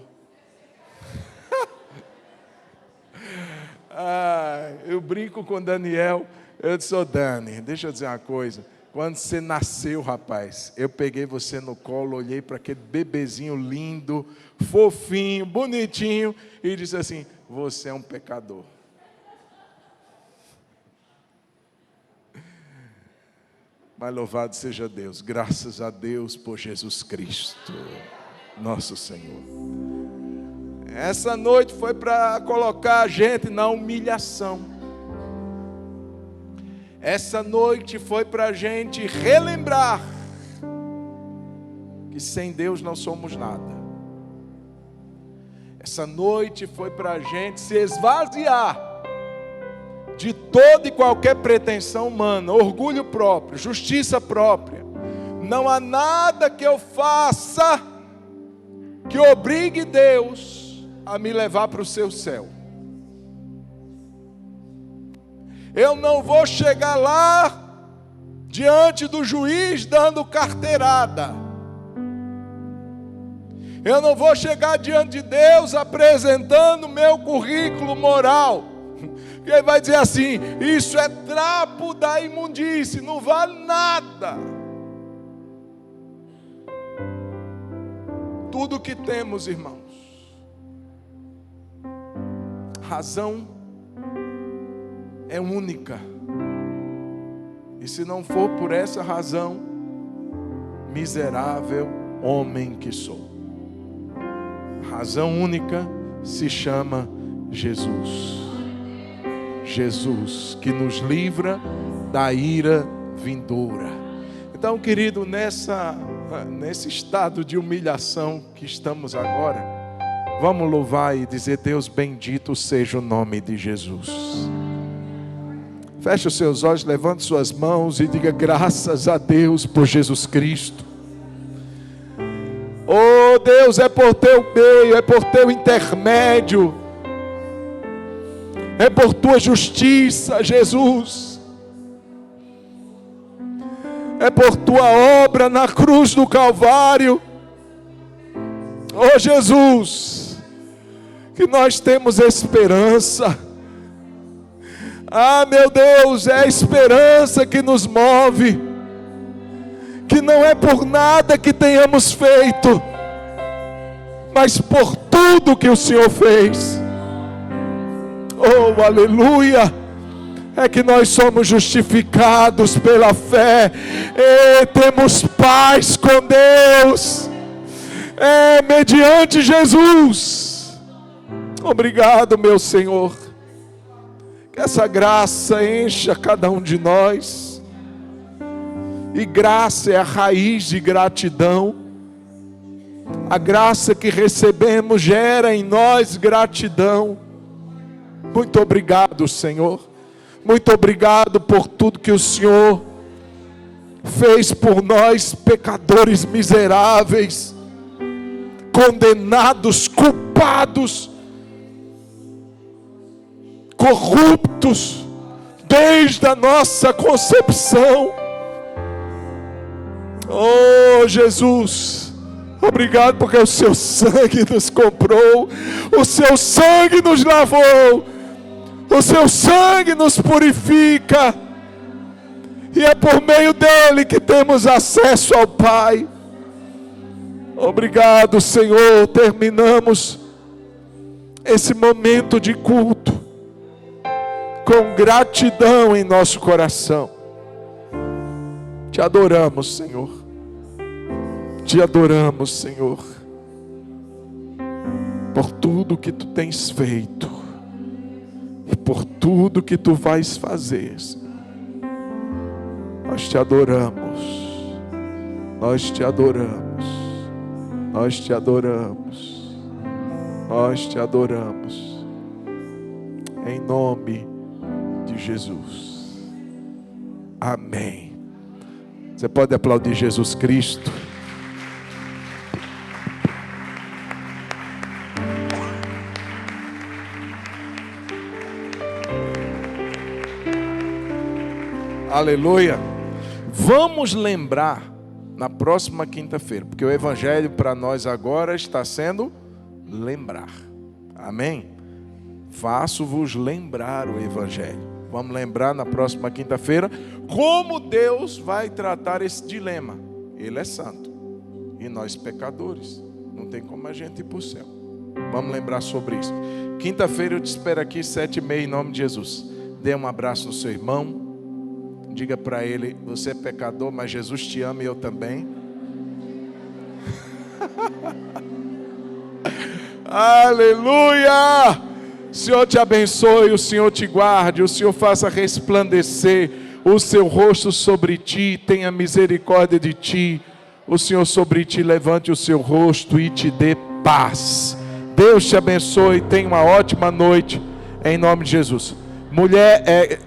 Eu brinco com Daniel, eu disse, ô Dani, deixa eu dizer uma coisa, quando você nasceu, rapaz, eu peguei você no colo, olhei para aquele bebezinho lindo, fofinho, bonitinho, e disse assim, você é um pecador. Mas louvado seja Deus, graças a Deus por Jesus Cristo, nosso Senhor. Essa noite foi para colocar a gente na humilhação. Essa noite foi para a gente relembrar que sem Deus não somos nada. Essa noite foi para a gente se esvaziar de toda e qualquer pretensão humana, orgulho próprio, justiça própria. Não há nada que eu faça que obrigue Deus a me levar para o seu céu. Eu não vou chegar lá diante do juiz dando carteirada. Eu não vou chegar diante de Deus apresentando meu currículo moral. Porque ele vai dizer assim, isso é trapo da imundície, não vale nada. Tudo que temos, irmãos, razão é única. E se não for por essa razão, miserável homem que sou. A razão única se chama Jesus. Jesus, que nos livra da ira vindoura. Então, querido, nesse estado de humilhação que estamos agora, vamos louvar e dizer, Deus bendito seja o nome de Jesus. Feche os seus olhos, levante suas mãos e diga, graças a Deus por Jesus Cristo. Oh Deus, é por teu meio, é por teu intermédio, é por tua justiça, Jesus. É por tua obra na cruz do Calvário. Oh Jesus, que nós temos esperança. Ah, meu Deus, é a esperança que nos move. Que não é por nada que tenhamos feito, mas por tudo que o Senhor fez. Oh, aleluia! É que nós somos justificados pela fé, e temos paz com Deus, É mediante Jesus. Obrigado, meu Senhor. Que essa graça encha cada um de nós. E graça é a raiz de gratidão. A graça que recebemos gera em nós gratidão. Muito obrigado, Senhor. Muito obrigado por tudo que o Senhor fez por nós, pecadores miseráveis, condenados, culpados, corruptos, desde a nossa concepção. Oh, Jesus, obrigado porque o seu sangue nos comprou, o seu sangue nos lavou, o seu sangue nos purifica, e é por meio dele que temos acesso ao Pai. Obrigado, Senhor. Terminamos esse momento de culto com gratidão em nosso coração. Te adoramos, Senhor. Te adoramos, Senhor, por tudo que tu tens feito e por tudo que tu vais fazer, Senhor. Nós te adoramos. Nós te adoramos. Nós te adoramos. Nós te adoramos. Em nome de Jesus. Amém. Você pode aplaudir Jesus Cristo? Aleluia. Vamos lembrar na próxima quinta-feira, porque o evangelho para nós agora está sendo lembrar. Amém? Faço-vos lembrar o evangelho. Vamos lembrar na próxima quinta-feira como Deus vai tratar esse dilema. Ele é santo e nós pecadores. Não tem como a gente ir para o céu. Vamos lembrar sobre isso. Quinta-feira eu te espero aqui 7h30 em nome de Jesus. Dê um abraço no seu irmão. Diga para ele: você é pecador, mas Jesus te ama e eu também. Aleluia! O Senhor te abençoe, o Senhor te guarde, o Senhor faça resplandecer o seu rosto sobre ti, tenha misericórdia de ti, o Senhor sobre ti levante o seu rosto e te dê paz. Deus te abençoe, tenha uma ótima noite, em nome de Jesus. Mulher,